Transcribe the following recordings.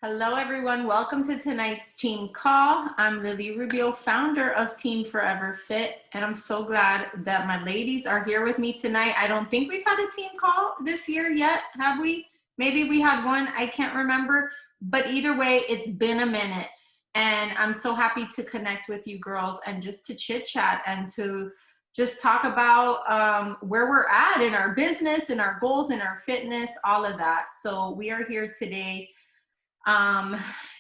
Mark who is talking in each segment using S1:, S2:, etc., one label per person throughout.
S1: Hello, everyone. Welcome to tonight's team call. I'm Lily Rubio, founder of Team Forever Fit, and I'm so glad that my ladies are here with me tonight. I don't think we've had a team call this year yet, have we? Maybe we had one, I can't remember, but either way, it's been a minute. And I'm so happy to connect with you girls and just to chit chat and to just talk about where we're at in our business, in our goals, in our fitness, all of that. So we are here today um,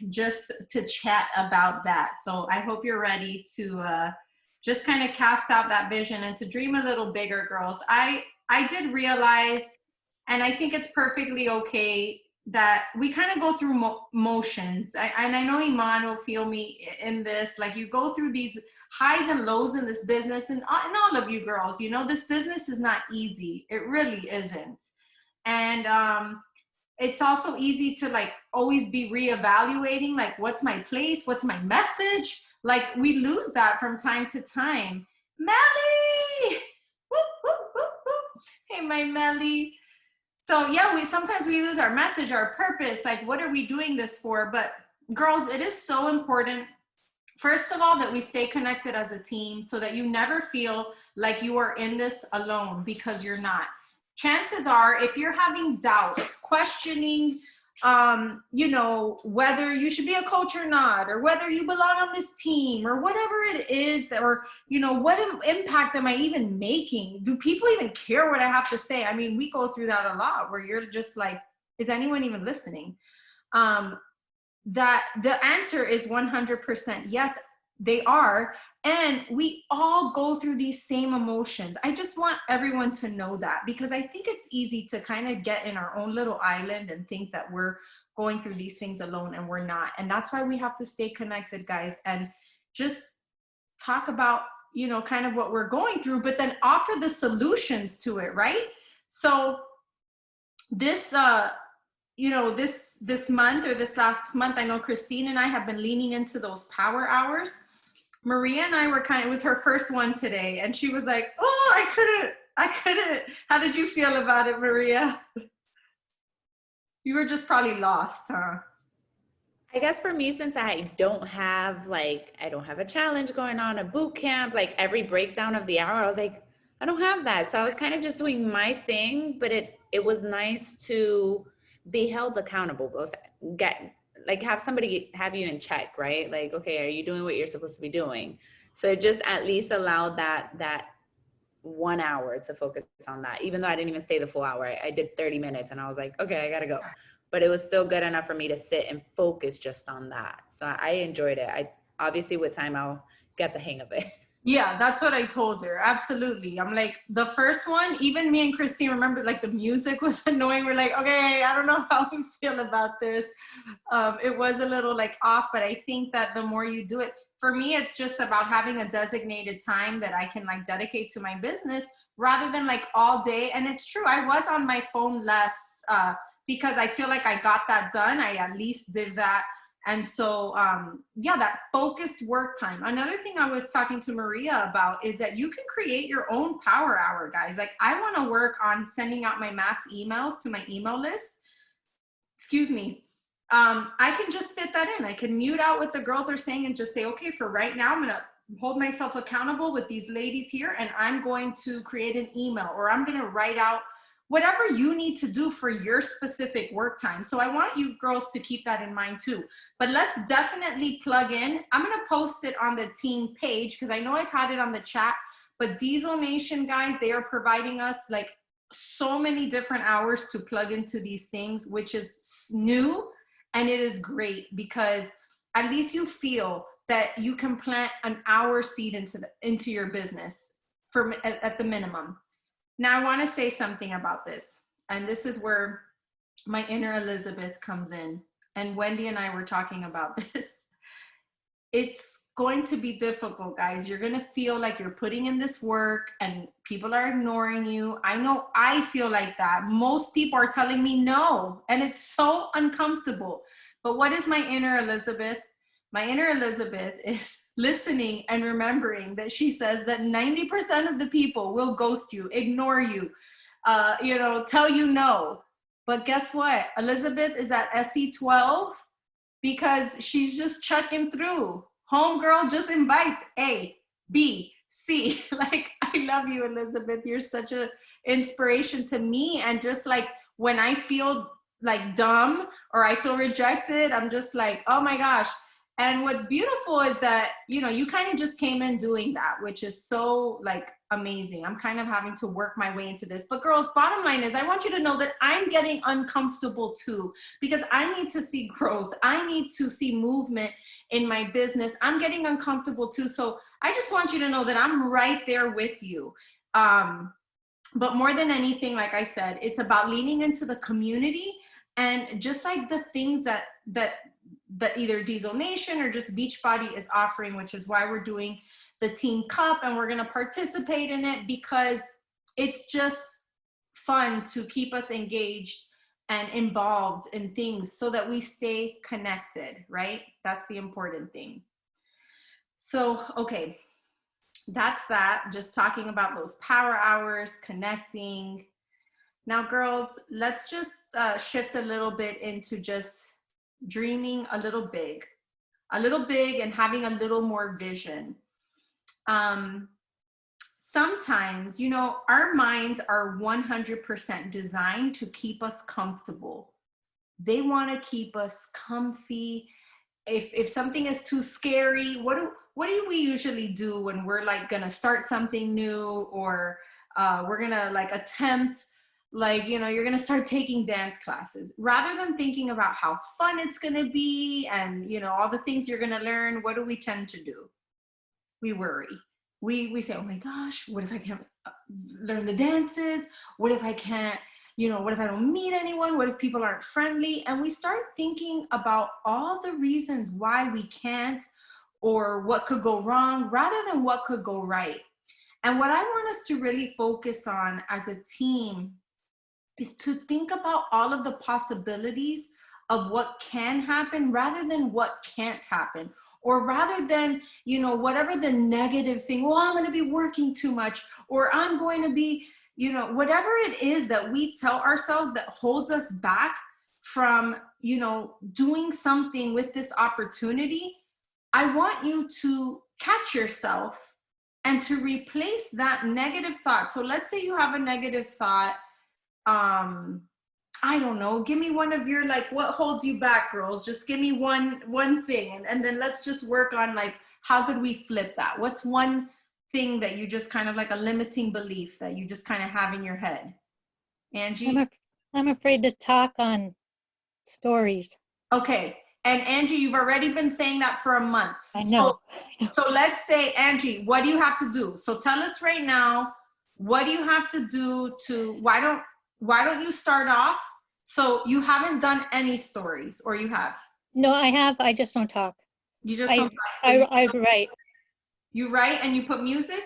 S1: just to chat about that. So I hope you're ready to just kind of cast out that vision and to dream a little bigger, girls. I did realize, and I think it's perfectly okay that we kind of go through motions. And I know Iman will feel me in this. Like you go through these highs and lows in this business, and all of you girls, you know, this business is not easy. It really isn't. And it's also easy to like always be reevaluating, like what's my place, what's my message. Like we lose that from time to time. Melly, whoop, whoop, whoop, whoop. Hey my Melly. So yeah, we sometimes we lose our message, our purpose, like what are we doing this for? But girls, it is so important, first of all, that we stay connected as a team so that you never feel like you are in this alone, because you're not. Chances are, if you're having doubts, questioning, you know, whether you should be a coach or not, or whether you belong on this team, or whatever it is, that, or, you know, what impact am I even making? Do people even care what I have to say? I mean, we go through that a lot where you're just like, is anyone even listening? That the answer is 100% yes, they are. And we all go through these same emotions. I just want everyone to know that, because I think it's easy to kind of get in our own little island and think that we're going through these things alone, and we're not. And that's why we have to stay connected, guys, and just talk about, you know, kind of what we're going through, but then offer the solutions to it, right? So this you know, this month, or this last month, I know Christine and I have been leaning into those power hours. Maria and I were it was her first one today, and she was like, oh, I couldn't. How did you feel about it, Maria? You were just probably lost, huh?
S2: I guess for me, since I don't have a challenge going on, a boot camp, like every breakdown of the hour, I was like, I don't have that. So I was kind of just doing my thing, but it was nice to be held accountable, get like have somebody have you in check, right? Like, okay, are you doing what you're supposed to be doing? So it just at least allowed that 1 hour to focus on that, even though I didn't even stay the full hour. I did 30 minutes and I was like, okay, I gotta go. But it was still good enough for me to sit and focus just on that. So I enjoyed it. I obviously, with time, I'll get the hang of it.
S1: Yeah, that's what I told her. Absolutely. I'm like, the first one, even me and Christine remember, like the music was annoying. We're like, okay, I don't know how we feel about this. It was a little like off, but I think that the more you do it, for me, it's just about having a designated time that I can like dedicate to my business rather than like all day. And it's true, I was on my phone less because I feel like I got that done. I at least did that. And so, yeah, that focused work time. Another thing I was talking to Maria about is that you can create your own power hour, guys. Like I want to work on sending out my mass emails to my email list. Excuse me. I can just fit that in. I can mute out what the girls are saying and just say, okay, for right now, I'm going to hold myself accountable with these ladies here, and I'm going to create an email, or I'm going to write out whatever you need to do for your specific work time. So I want you girls to keep that in mind too. But let's definitely plug in. I'm gonna post it on the team page because I know I've had it on the chat, but Diesel Nation, guys, they are providing us like so many different hours to plug into these things, which is new, and it is great because at least you feel that you can plant an hour seed into your business at the minimum. Now I want to say something about this, and this is where my inner Elizabeth comes in, and Wendy and I were talking about this. It's going to be difficult, guys. You're going to feel like you're putting in this work and people are ignoring you. I know I feel like that. Most people are telling me no, and it's so uncomfortable. But what is my inner Elizabeth? My inner Elizabeth is listening and remembering that she says that 90% of the people will ghost you, ignore you, you know, tell you no. But guess what? Elizabeth is at SE12 because she's just chucking through. Homegirl just invites A, B, C. Like, I love you, Elizabeth. You're such an inspiration to me. And just like when I feel like dumb or I feel rejected, I'm just like, oh my gosh. And what's beautiful is that, you know, you kind of just came in doing that, which is so like amazing. I'm kind of having to work my way into this. But girls, bottom line is I want you to know that I'm getting uncomfortable too, because I need to see growth. I need to see movement in my business. I'm getting uncomfortable too. So I just want you to know that I'm right there with you. But more than anything, like I said, it's about leaning into the community and just like the things that either Diesel Nation or just Beachbody is offering, which is why we're doing the Team Cup and we're going to participate in it, because it's just fun to keep us engaged and involved in things so that we stay connected, right? That's the important thing. So, okay, that's that. Just talking about those power hours, connecting. Now, girls, let's just shift a little bit into just dreaming a little big and having a little more vision. Sometimes, you know, our minds are 100% designed to keep us comfortable. They want to keep us comfy. If something is too scary, what do we usually do when we're like gonna start something new, or we're gonna like attempt, like, you know, you're gonna start taking dance classes? Rather than thinking about how fun it's gonna be and, you know, all the things you're gonna learn, what do we tend to do? We worry. We say, oh my gosh, what if I can't learn the dances? What if I can't, you know, what if I don't meet anyone? What if people aren't friendly? And we start thinking about all the reasons why we can't, or what could go wrong, rather than what could go right. And what I want us to really focus on as a team is to think about all of the possibilities of what can happen rather than what can't happen, or rather than, you know, whatever the negative thing, well, I'm going to be working too much, or I'm going to be, you know, whatever it is that we tell ourselves that holds us back from, you know, doing something with this opportunity. I want you to catch yourself and to replace that negative thought. So let's say you have a negative thought. I don't know, give me one of your, like, what holds you back, girls? Just give me one thing, and then let's just work on, like, how could we flip that? What's one thing that you just kind of like a limiting belief that you just kind of have in your head? Angie?
S3: I'm afraid to talk on stories.
S1: Okay. And Angie, you've already been saying that for a month.
S3: I know.
S1: So let's say, Angie, what do you have to do? So tell us right now, what do you have to do to, why don't you start off? So you haven't done any stories, or you have?
S3: No, I have. I just don't talk.
S1: You just don't talk. So
S3: I write.
S1: You write and you put music?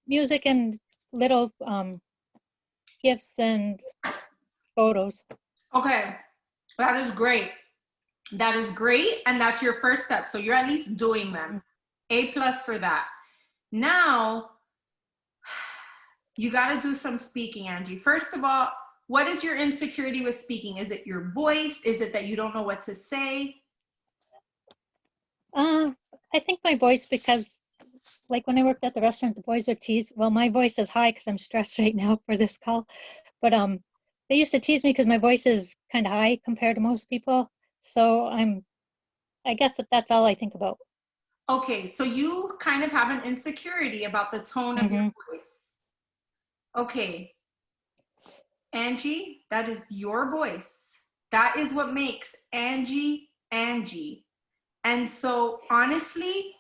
S3: Music and little gifts and photos.
S1: Okay, that is great. That is great, and that's your first step. So you're at least doing them. A+ for that. Now, you got to do some speaking, Angie. First of all, what is your insecurity with speaking? Is it your voice? Is it that you don't know what to say?
S3: I think my voice, because like when I worked at the restaurant, the boys would tease, well, my voice is high because I'm stressed right now for this call. But they used to tease me because my voice is kind of high compared to most people. So I guess that's all I think about.
S1: Okay, so you kind of have an insecurity about the tone of your voice. Okay, Angie, that is your voice. That is what makes Angie, Angie. And so honestly,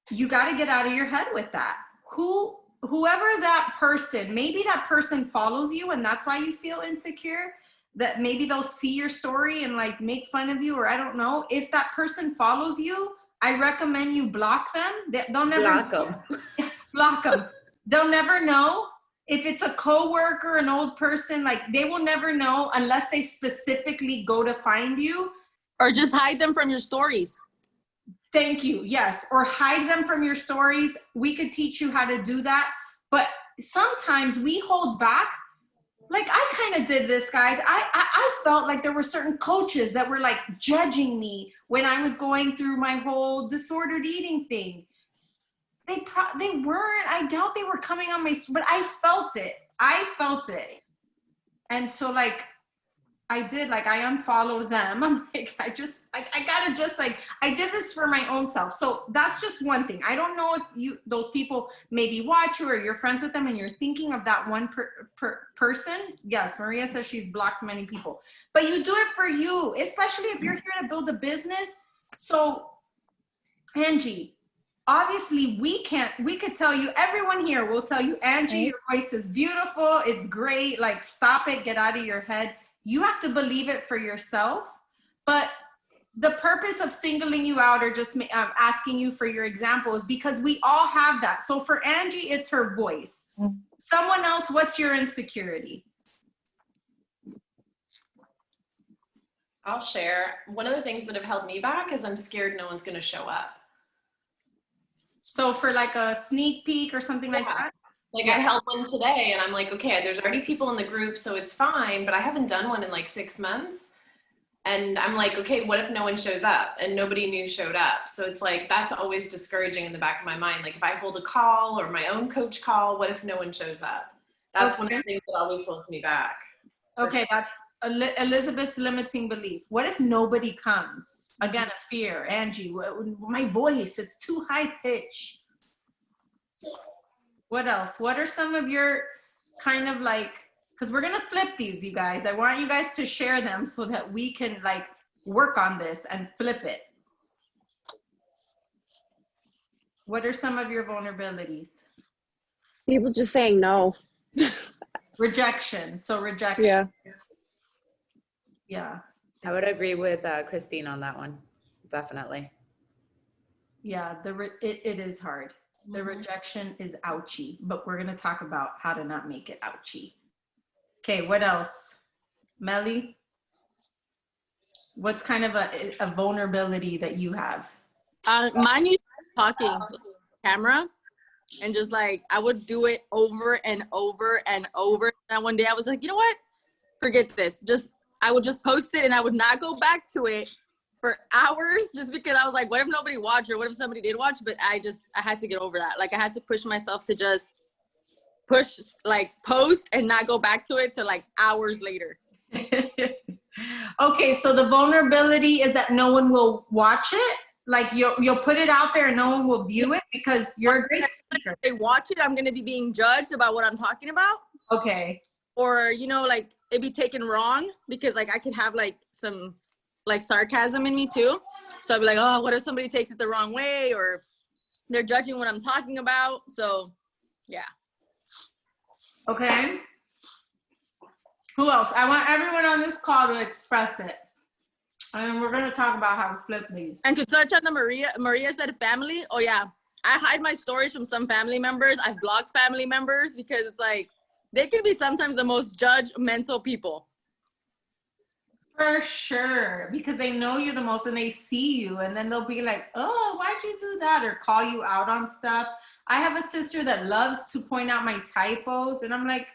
S1: you got to get out of your head with that. Whoever that person, maybe that person follows you and that's why you feel insecure, that maybe they'll see your story and like make fun of you, or I don't know. If that person follows you, I recommend you block them. They'll never
S2: Block them.
S1: block them. They'll never know. If it's a coworker, an old person, like they will never know unless they specifically go to find you.
S4: Or just hide them from your stories.
S1: Thank you. Yes. Or hide them from your stories. We could teach you how to do that. But sometimes we hold back like I kind of did this, guys. I felt like there were certain coaches that were like judging me when I was going through my whole disordered eating thing. They weren't. I doubt they were coming on my, but I felt it. And so like I did, like I unfollowed them. I'm like, I gotta just like, I did this for my own self. So that's just one thing. I don't know if those people maybe watch you or you're friends with them and you're thinking of that one person. Yes, Maria says she's blocked many people, but you do it for you, especially if you're here to build a business. So Angie, obviously we could tell you, everyone here will tell you, Angie, your voice is beautiful. It's great. Like, stop it, get out of your head. You have to believe it for yourself. But the purpose of singling you out or just asking you for your example is because we all have that. So for Angie, it's her voice. Someone else, what's your insecurity?
S5: I'll share. One of the things that have held me back is I'm scared no one's going to show up.
S1: So for like a sneak peek or something like that?
S5: Like I held one today and I'm like, okay, there's already people in the group, so it's fine, but I haven't done one in like 6 months. And I'm like, okay, what if no one shows up? And nobody new showed up. So it's like, that's always discouraging in the back of my mind. Like if I hold a call or my own coach call, what if no one shows up? That's one of the things that always holds me back.
S1: Okay, that's Elizabeth's limiting belief. What if nobody comes? Again, a fear. Angie, my voice, it's too high pitch. What else? What are some of your kind of like, because we're going to flip these, you guys. I want you guys to share them so that we can like work on this and flip it. What are some of your vulnerabilities?
S6: People just saying no.
S1: Rejection. So rejection.
S6: Yeah.
S1: Yeah.
S2: I would agree with Christine on that one. Definitely.
S1: Yeah, it is hard. The rejection is ouchy, but we're going to talk about how to not make it ouchy. Okay, what else? Melly? What's kind of a vulnerability that you have?
S4: Mine used to be talking camera, and just like I would do it over and over and over. And one day I was like, you know what? Forget this. I would just post it and I would not go back to it for hours, just because I was like, what if nobody watched, or what if somebody did watch? But I had to get over that. Like I had to push myself to just post and not go back to it till like hours later.
S1: Okay, so the vulnerability is that no one will watch it. Like you'll put it out there and no one will view it because you're a great speaker.
S4: If they watch it, I'm gonna be being judged about what I'm talking about.
S1: Okay.
S4: Or like it be taken wrong, because like I could have like some like sarcasm in me too. So I'd be like, oh, what if somebody takes it the wrong way, or they're judging what I'm talking about? So yeah.
S1: Okay. Who else? I want everyone on this call to express it. And we're going to talk about how to flip these.
S4: And to touch on the Maria said family. Oh yeah. I hide my stories from some family members. I've blocked family members because it's like, they can be sometimes the most judgmental people.
S1: For sure. Because they know you the most and they see you. And then they'll be like, oh, why'd you do that? Or call you out on stuff. I have a sister that loves to point out my typos. And I'm like,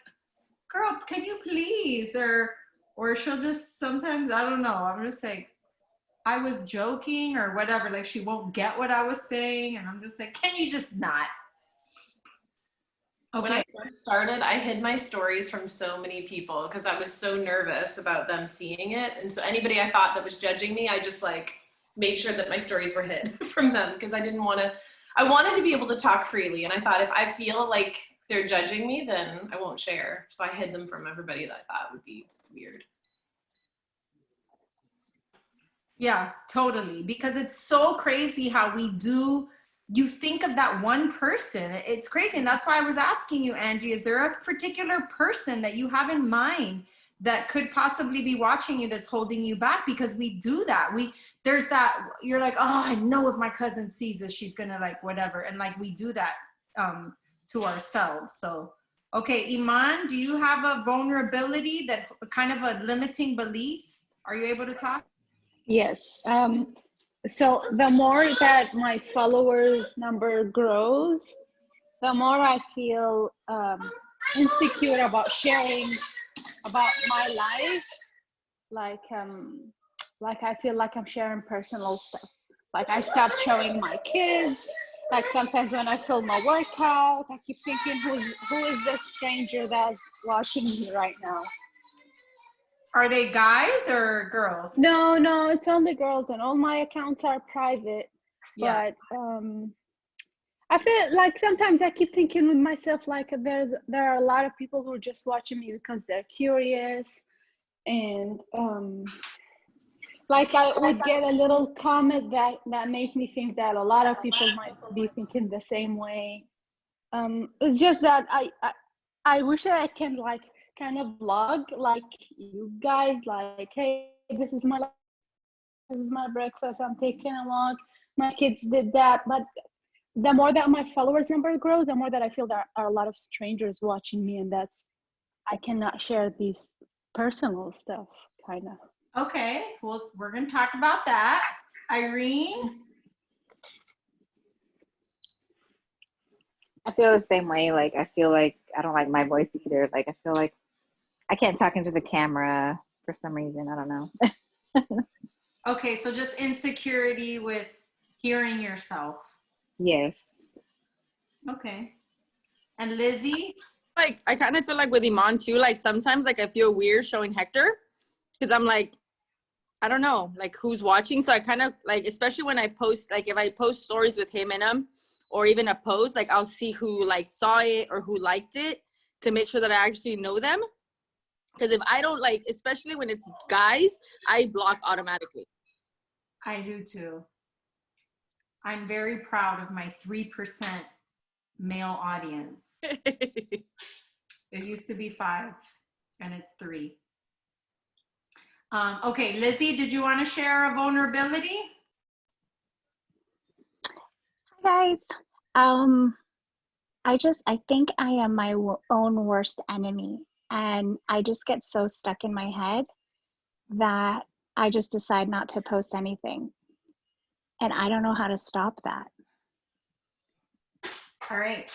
S1: girl, can you please? Or she'll just sometimes, I don't know. I'm just like, I was joking or whatever. Like she won't get what I was saying. And I'm just like, can you just not? Okay.
S5: When I first started, I hid my stories from so many people because I was so nervous about them seeing it. And so anybody I thought that was judging me, I just like made sure that my stories were hid from them because I wanted to be able to talk freely. And I thought if I feel like they're judging me, then I won't share. So I hid them from everybody that I thought would be weird.
S1: Yeah, totally. Because it's so crazy how you think of that one person. It's crazy. And that's why I was asking you, Angie, is there a particular person that you have in mind that could possibly be watching you that's holding you back? Because we do that. There's that, you're like, oh, I know if my cousin sees this, she's gonna like whatever. And like we do that to ourselves. So, okay, Iman, do you have a vulnerability, that kind of a limiting belief? Are you able to talk?
S6: Yes. So the more that my followers number grows, the more I feel insecure about sharing about my life, like I feel like I'm sharing personal stuff. Like I stopped showing my kids. Like sometimes when I film a workout, I keep thinking, who is this stranger that's watching me right now?
S1: Are they guys or girls?
S6: No, it's only girls, and all my accounts are private.
S1: Yeah.
S6: But I feel like sometimes I keep thinking with myself, like there are a lot of people who are just watching me because they're curious, and like I would get a little comment that made me think that a lot of people might be thinking the same way. It's just that I wish that I can like kind of vlog like you guys, like, hey, this is my breakfast, I'm taking a walk, my kids did that. But the more that my followers number grows, the more that I feel there are a lot of strangers watching me, and that's, I cannot share these personal stuff, kind of.
S1: Okay, well, we're going to talk about that. Irene?
S7: I feel the same way. Like, I feel like I don't like my voice either. Like, I feel like I can't talk into the camera for some reason. I don't know.
S1: Okay, so just insecurity with hearing yourself.
S7: Yes.
S1: Okay. And Lizzie?
S4: Like, I kind of feel like with Iman too, like sometimes like I feel weird showing Hector because I'm like, I don't know, like who's watching. So I kind of like, especially when I post, like if I post stories with him in them or even a post, like I'll see who like saw it or who liked it to make sure that I actually know them. Because if I don't, like, especially when it's guys, I block automatically.
S1: I do too. I'm very proud of my 3% male audience. It used to be 5 and it's 3. Okay, Lizzie, did you want to share a vulnerability?
S8: Hi guys. I think I am my own worst enemy, and I just get so stuck in my head that I just decide not to post anything, and I don't know how to stop that.
S1: All right.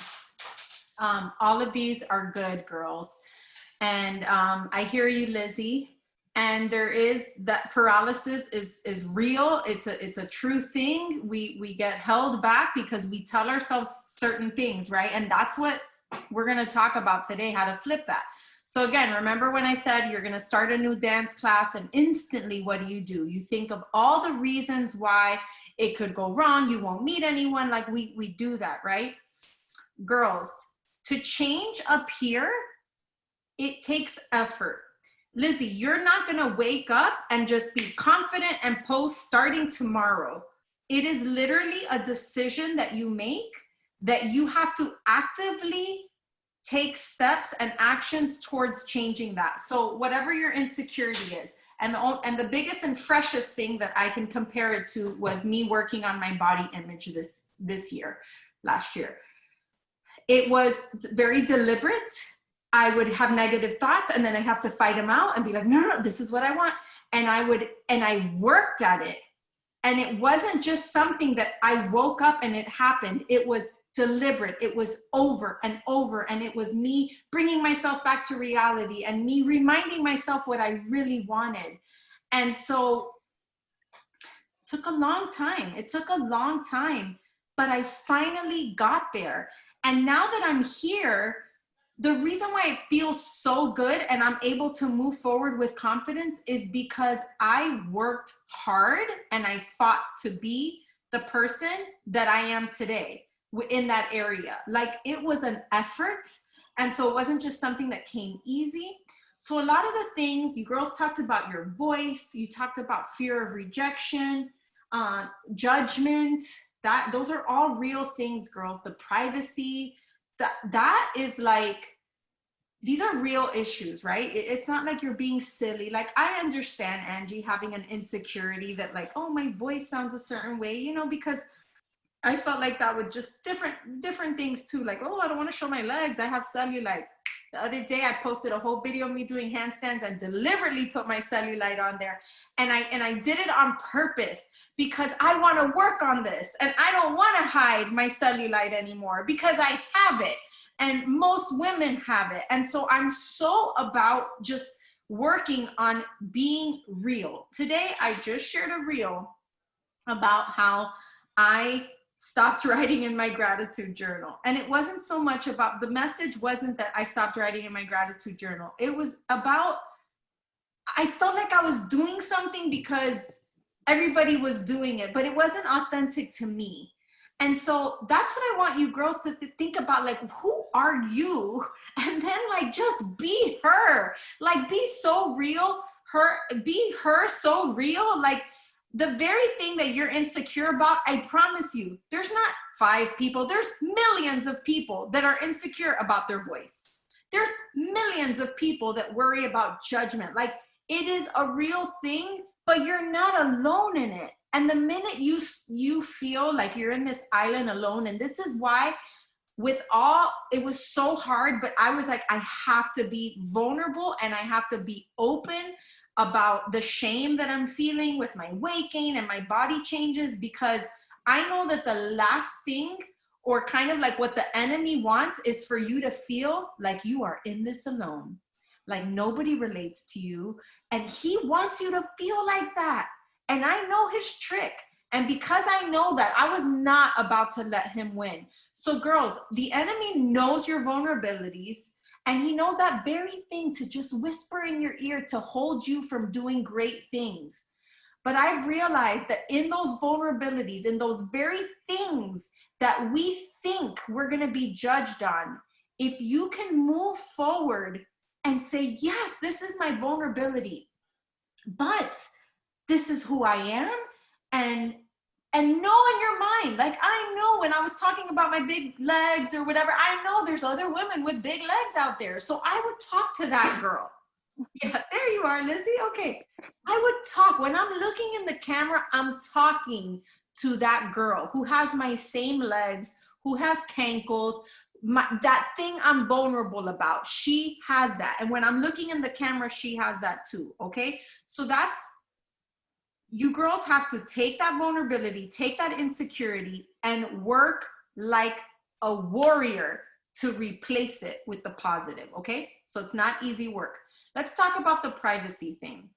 S1: All of these are good, girls. And I hear you, Lizzie. And there is that paralysis is real. It's a true thing. We get held back because we tell ourselves certain things, right? And that's what we're going to talk about today, how to flip that. So again, remember when I said you're going to start a new dance class and instantly what do? You think of all the reasons why it could go wrong. You won't meet anyone. Like we do that, right? Girls, to change up here, it takes effort. Lizzie, you're not gonna wake up and just be confident and post starting tomorrow. It is literally a decision that you make that you have to actively take steps and actions towards changing that. So whatever your insecurity is, and the biggest and freshest thing that I can compare it to was me working on my body image last year. It was very deliberate. I would have negative thoughts and then I have to fight them out and be like, no, this is what I want. And I worked at it. And it wasn't just something that I woke up and it happened. It was deliberate. It was over and over. And it was me bringing myself back to reality and me reminding myself what I really wanted. And so it took a long time. But I finally got there. And now that I'm here, the reason why it feels so good and I'm able to move forward with confidence is because I worked hard and I fought to be the person that I am today in that area. Like it was an effort. And so it wasn't just something that came easy. So a lot of the things you girls talked about, your voice, you talked about fear of rejection, judgment, those are all real things, girls. The privacy, that is like, these are real issues, right? It's not like you're being silly. Like I understand Angie having an insecurity that like, oh, my voice sounds a certain way, because I felt like that with just different things too. Like, oh, I don't want to show my legs. I have cellulite. The other day I posted a whole video of me doing handstands and deliberately put my cellulite on there. And I did it on purpose because I want to work on this. And I don't want to hide my cellulite anymore because I have it. And most women have it. And so I'm so about just working on being real. Today, I just shared a reel about how I stopped writing in my gratitude journal. And it wasn't so much about, the message wasn't that I stopped writing in my gratitude journal. It was about, I felt like I was doing something because everybody was doing it, but it wasn't authentic to me. And so that's what I want you girls to think about, like, who are you? And then like, just be her, like, be so real, be her so real. Like the very thing that you're insecure about, I promise you, there's not 5 people, there's millions of people that are insecure about their voice. There's millions of people that worry about judgment. Like, it is a real thing, but you're not alone in it. And the minute you feel like you're in this island alone, and this is why it was so hard, but I was like, I have to be vulnerable and I have to be open about the shame that I'm feeling with my weight gain and my body changes, because I know that the last thing, or kind of like what the enemy wants, is for you to feel like you are in this alone, like nobody relates to you. And he wants you to feel like that. And I know his trick. And because I know that, I was not about to let him win. So girls, the enemy knows your vulnerabilities, and he knows that very thing to just whisper in your ear to hold you from doing great things. But I've realized that in those vulnerabilities, in those very things that we think we're going to be judged on, if you can move forward and say, yes, this is my vulnerability, but this is who I am, and know in your mind, like, I know when I was talking about my big legs or whatever, I know there's other women with big legs out there. So I would talk to that girl. Yeah, there you are, Lizzie. Okay. I would talk. When I'm looking in the camera, I'm talking to that girl who has my same legs, who has cankles, that thing I'm vulnerable about. She has that. And when I'm looking in the camera, she has that too. Okay. So that's, you girls have to take that vulnerability, take that insecurity, and work like a warrior to replace it with the positive, okay? So it's not easy work. Let's talk about the privacy thing.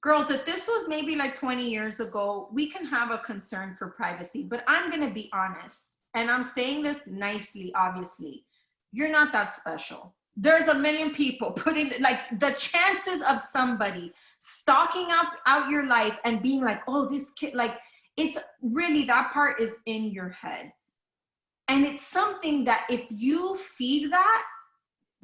S1: Girls, if this was maybe like 20 years ago, we can have a concern for privacy, but I'm gonna be honest, and I'm saying this nicely, obviously, you're not that special. There's a million people putting, like, the chances of somebody stalking out your life and being like, oh, this kid, like, it's really, that part is in your head. And it's something that if you feed that,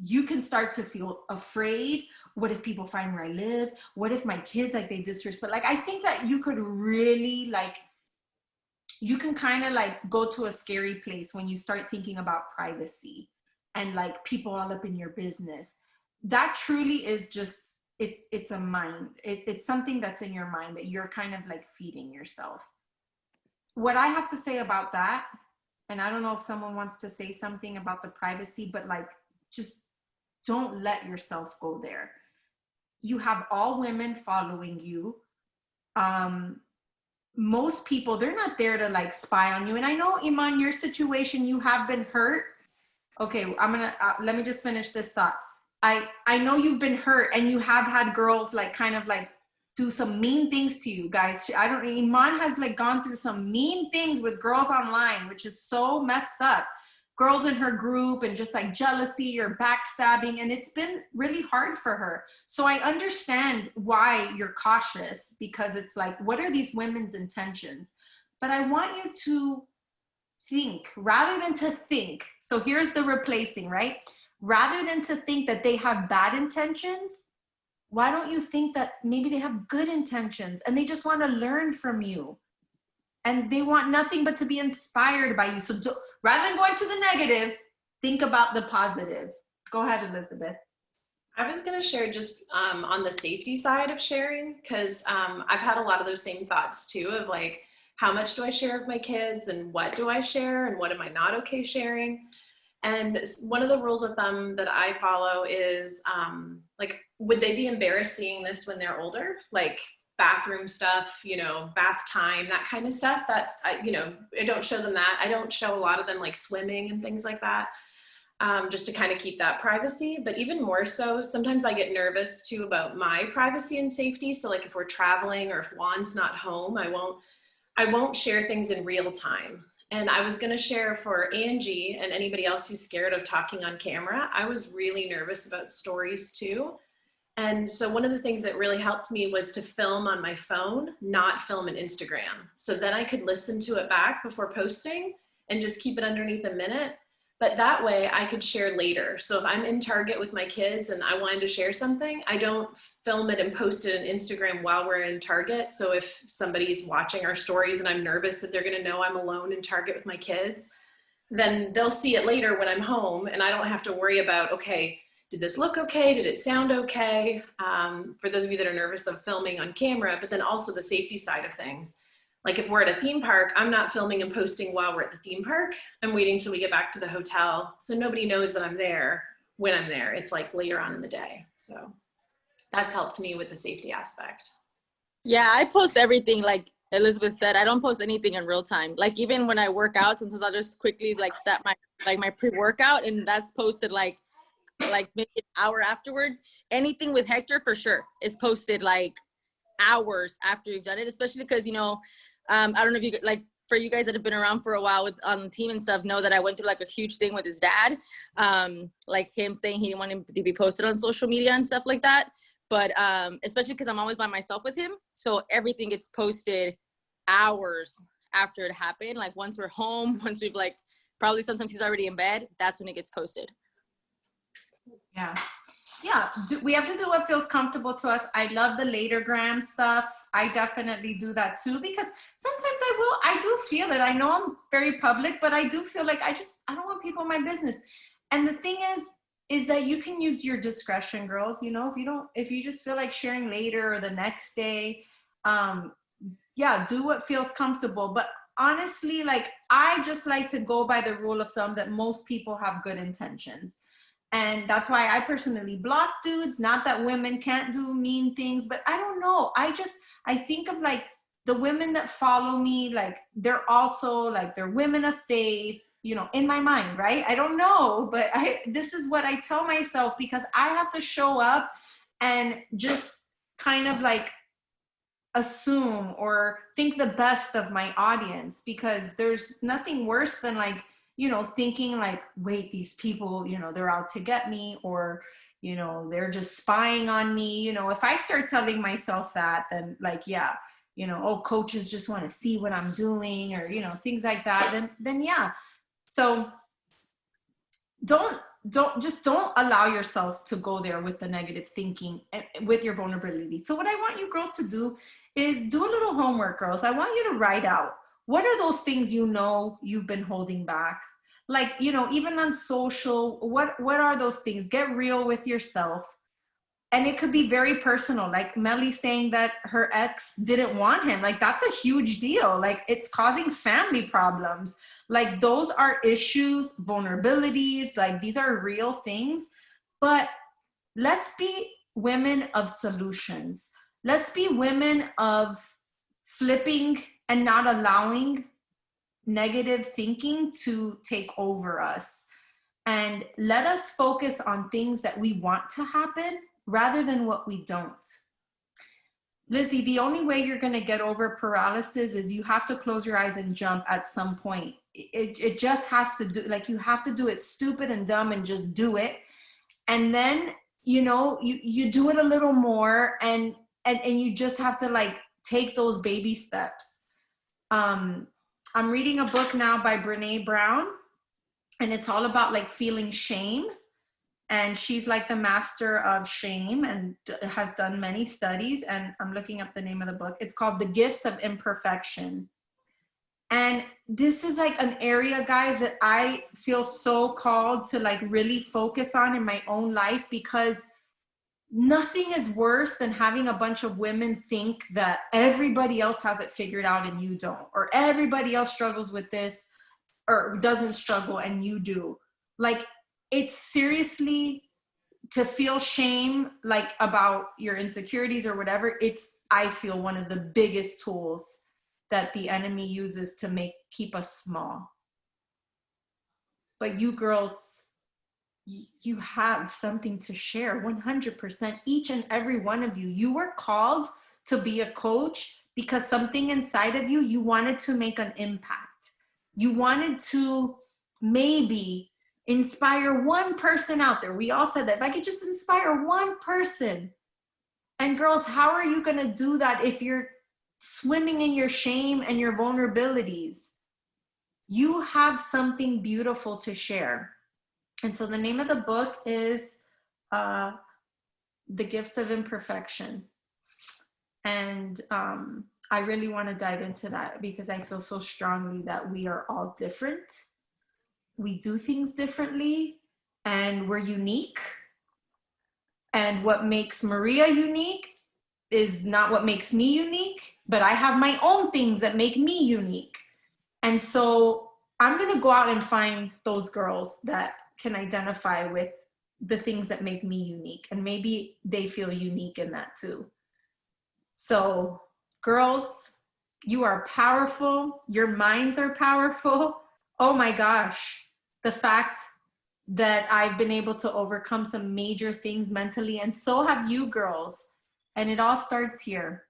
S1: you can start to feel afraid. What if people find where I live? What if my kids, like, they disrespect? Like, I think that you could really, like, you can kind of like go to a scary place when you start thinking about privacy and like people all up in your business. That truly is just, it's a mind. It's something that's in your mind that you're kind of like feeding yourself. What I have to say about that, and I don't know if someone wants to say something about the privacy, but like, just don't let yourself go there. You have all women following you. Most people, they're not there to like spy on you. And I know, Iman, your situation, you have been hurt. Okay, I'm gonna, let me just finish this thought. I know you've been hurt and you have had girls like kind of like do some mean things to you guys. Iman has like gone through some mean things with girls online, which is so messed up. Girls in her group and just like jealousy or backstabbing. And it's been really hard for her. So I understand why you're cautious, because it's like, what are these women's intentions? But I want you to think rather than to think. So here's the replacing, right? Rather than to think that they have bad intentions, why don't you think that maybe they have good intentions and they just want to learn from you? And they want nothing but to be inspired by you. So rather than going to the negative, think about the positive. Go ahead, Elizabeth.
S5: I was going to share just on the safety side of sharing, because I've had a lot of those same thoughts too, of like, how much do I share with my kids and what do I share and what am I not okay sharing? And one of the rules of thumb that I follow is like, would they be embarrassed seeing this when they're older? Like bathroom stuff, you know, bath time, that kind of stuff. That's, I don't show them that. I don't show a lot of them like swimming and things like that. just to kind of keep that privacy. But even more so, sometimes I get nervous too about my privacy and safety. So like if we're traveling or if Juan's not home, I won't share things in real time. And I was going to share for Angie and anybody else who's scared of talking on camera. I was really nervous about stories too. And so one of the things that really helped me was to film on my phone, not film an Instagram. So then I could listen to it back before posting and just keep it underneath a minute. But that way I could share later. So if I'm in Target with my kids and I wanted to share something, I don't film it and post it on Instagram while we're in Target. So if somebody's watching our stories and I'm nervous that they're gonna know I'm alone in Target with my kids, then they'll see it later when I'm home and I don't have to worry about, okay, did this look okay? Did it sound okay? For those of you that are nervous of filming on camera, but then also the safety side of things. Like if we're at a theme park, I'm not filming and posting while we're at the theme park. I'm waiting till we get back to the hotel. So nobody knows that I'm there when I'm there. It's like later on in the day. So that's helped me with the safety aspect.
S4: Yeah, I post everything like Elizabeth said. I don't post anything in real time. Like even when I work out, sometimes I'll just quickly like set my pre-workout and that's posted like maybe an hour afterwards. Anything with Hector for sure is posted like hours after you've done it, especially because, you know, I don't know if you like, for you guys that have been around for a while with on the team and stuff, know that I went through like a huge thing with his dad, like him saying he didn't want him to be posted on social media and stuff like that. But especially because I'm always by myself with him, so everything gets posted hours after it happened. Like once we're home, once we've like probably sometimes he's already in bed, that's when it gets posted.
S1: Yeah, we have to do what feels comfortable to us. I love the latergram stuff. I definitely do that too, because sometimes I do feel it. I know I'm very public, but I do feel like I don't want people in my business. And the thing is that you can use your discretion, girls. You know, if you just feel like sharing later or the next day, yeah, do what feels comfortable. But honestly, like I just like to go by the rule of thumb that most people have good intentions. And that's why I personally block dudes. Not that women can't do mean things, but I don't know. I think of like the women that follow me, like they're also like, they're women of faith, you know, in my mind, right? I don't know, but this is what I tell myself, because I have to show up and just kind of like assume or think the best of my audience, because there's nothing worse than like, you know, thinking like, wait, these people, you know, they're out to get me, or, you know, they're just spying on me. You know, if I start telling myself that, then like, yeah, you know, oh, coaches just want to see what I'm doing, or, you know, things like that, then yeah. So don't allow yourself to go there with the negative thinking with your vulnerability. So what I want you girls to do is do a little homework, girls. I want you to write out, what are those things you know you've been holding back? Like, you know, even on social, what are those things? Get real with yourself. And it could be very personal, like Melly saying that her ex didn't want him. Like that's a huge deal. Like it's causing family problems. Like those are issues, vulnerabilities, like these are real things. But let's be women of solutions. Let's be women of flipping and not allowing negative thinking to take over us. And let us focus on things that we want to happen rather than what we don't. Lizzie, the only way you're going to get over paralysis is you have to close your eyes and jump at some point. It just has to do, like you have to do it stupid and dumb and just do it. And then, you know, you do it a little more, and you just have to like take those baby steps. I'm reading a book now by Brene Brown, and it's all about like feeling shame. And she's like the master of shame and has done many studies. And I'm looking up the name of the book. It's called The Gifts of Imperfection. And this is like an area, guys, that I feel so called to like really focus on in my own life, because nothing is worse than having a bunch of women think that everybody else has it figured out and you don't, or everybody else struggles with this or doesn't struggle and you do. Like, it's seriously, to feel shame like about your insecurities or whatever, it's, I feel, one of the biggest tools that the enemy uses to keep us small. But you girls, you have something to share. 100%, each and every one of you. You were called to be a coach because something inside of you, you wanted to make an impact. You wanted to maybe inspire one person out there. We all said that if I could just inspire one person. And girls, how are you going to do that if you're swimming in your shame and your vulnerabilities? You have something beautiful to share. And so the name of the book is The Gifts of Imperfection. And I really want to dive into that because I feel so strongly that we are all different. We do things differently and we're unique. And what makes Maria unique is not what makes me unique, but I have my own things that make me unique. And so I'm going to go out and find those girls that can identify with the things that make me unique. And maybe they feel unique in that too. So girls, you are powerful. Your minds are powerful. Oh my gosh. The fact that I've been able to overcome some major things mentally, and so have you girls. And it all starts here.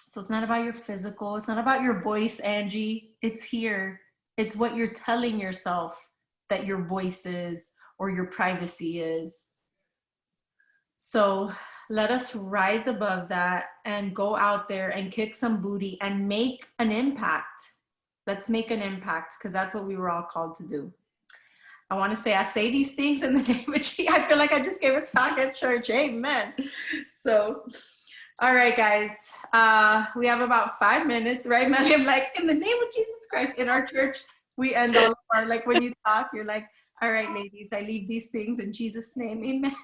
S1: So it's not about your physical, it's not about your voice, Angie. It's here. It's what you're telling yourself that your voice is or your privacy is. So let us rise above that and go out there and kick some booty and make an impact. Let's make an impact because that's what we were all called to do. I want to say, I say these things in the name of Jesus. I feel like I just gave a talk at church. Amen. So, all right, guys. We have about 5 minutes, right, Melly? I'm like, in the name of Jesus Christ. In our church, we end all of our, like when you talk, you're like, all right, ladies, I leave these things in Jesus' name. Amen.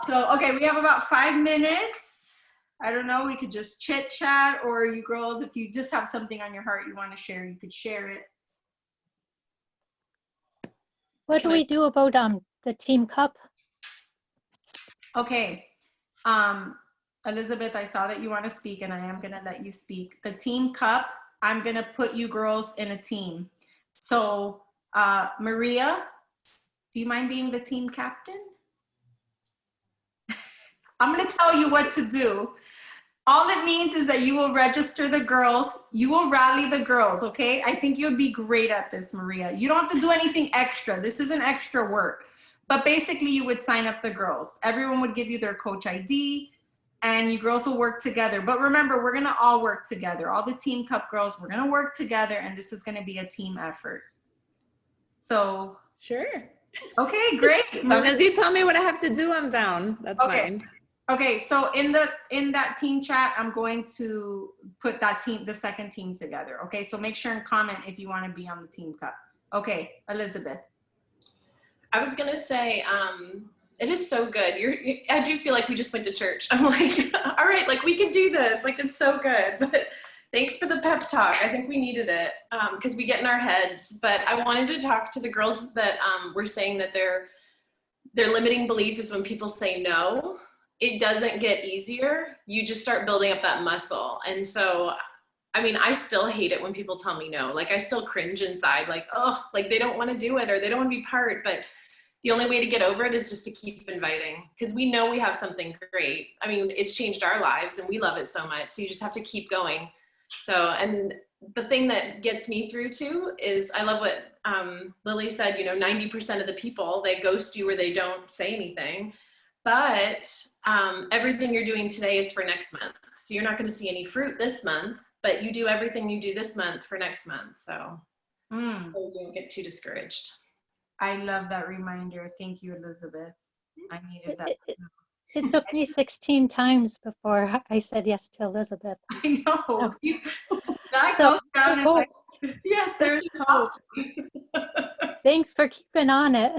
S1: So, okay, we have about 5 minutes. I don't know, we could just chit chat, or you girls, if you just have something on your heart you want to share, you could share it.
S3: What do we do about the team cup?
S1: Okay, Elizabeth, I saw that you want to speak and I am going to let you speak. The team cup, I'm going to put you girls in a team. So Maria, do you mind being the team captain? I'm going to tell you what to do. All it means is that you will register the girls. You will rally the girls, okay? I think you'll be great at this, Maria. You don't have to do anything extra. This isn't extra work. But basically, you would sign up the girls. Everyone would give you their coach ID, and you girls will work together. But remember, we're going to all work together. All the Team Cup girls, we're going to work together, and this is going to be a team effort. So.
S2: Sure.
S1: Okay, great.
S2: As long as you tell me what I have to do, I'm down. That's fine.
S1: Okay, so in that team chat, I'm going to put that team, the second team together. Okay, so make sure and comment if you want to be on the Team Cup. Okay, Elizabeth.
S5: I was gonna say, it is so good. I do feel like we just went to church. I'm like, all right, like we can do this. Like it's so good. But thanks for the pep talk. I think we needed it because we get in our heads. But I wanted to talk to the girls that were saying that their limiting belief is when people say no. It doesn't get easier. You just start building up that muscle. And so, I mean, I still hate it when people tell me no. Like I still cringe inside, like, oh, like they don't want to do it or they don't want to be part. But the only way to get over it is just to keep inviting because we know we have something great. I mean, it's changed our lives and we love it so much. So you just have to keep going. So, and the thing that gets me through too is I love what Lily said, 90% of the people, they ghost you or they don't say anything. But everything you're doing today is for next month. So you're not going to see any fruit this month, but you do everything you do this month for next month. So you don't get too discouraged.
S1: I love that reminder. Thank you, Elizabeth. I needed that.
S3: It took me 16 times before I said yes to Elizabeth.
S1: I know. That
S3: So,
S1: goes down
S3: hope.
S1: Yes, there's hope.
S3: Thanks for keeping on it.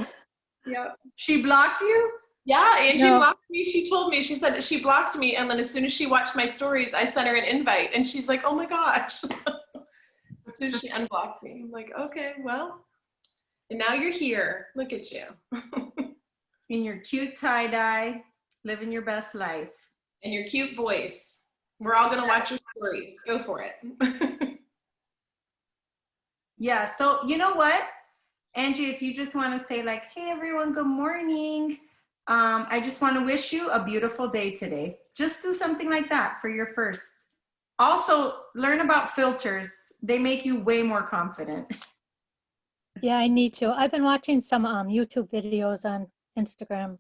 S5: Yeah.
S1: She blocked you?
S5: Yeah, Angie
S3: No.
S5: blocked me. She told me, she said she blocked me. And then as soon as she watched my stories, I sent her an invite. And she's like, oh my gosh. As soon as she unblocked me, I'm like, okay, well, and now you're here. Look at you.
S1: In your cute tie-dye, living your best life.
S5: And your cute voice. We're all going to watch your stories. Go for it.
S1: Yeah, so you know what? Angie, if you just want to say like, hey everyone, good morning. I just want to wish you a beautiful day today. Just do something like that for your first. Also, learn about filters. They make you way more confident.
S3: Yeah, I need to. I've been watching some YouTube videos on Instagram.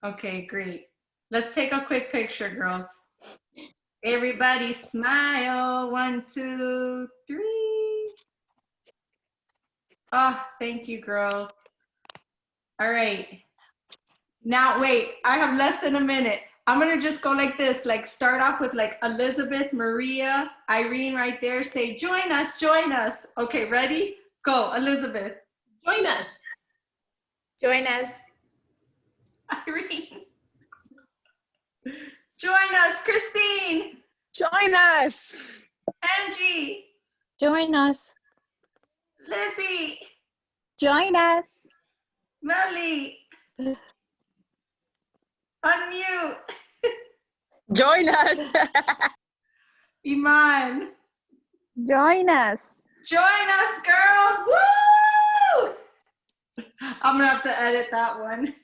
S1: Okay, great. Let's take a quick picture, girls. Everybody smile. 1, 2, 3. Oh, thank you, girls. All right. Now, wait, I have less than a minute. I'm gonna just go like this, like start off with like Elizabeth, Maria, Irene right there. Say, join us, join us. Okay, ready? Go, Elizabeth.
S5: Join us.
S2: Join us.
S1: Irene. Join us, Christine.
S6: Join us.
S1: Angie.
S3: Join us.
S1: Lizzie.
S8: Join us.
S1: Melly. Unmute.
S4: Join us.
S1: Iman.
S8: Join us.
S1: Join us, girls. Woo! I'm gonna have to edit that one.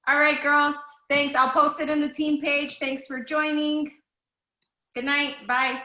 S1: All right, girls. Thanks. I'll post it in the team page. Thanks for joining. Good night. Bye.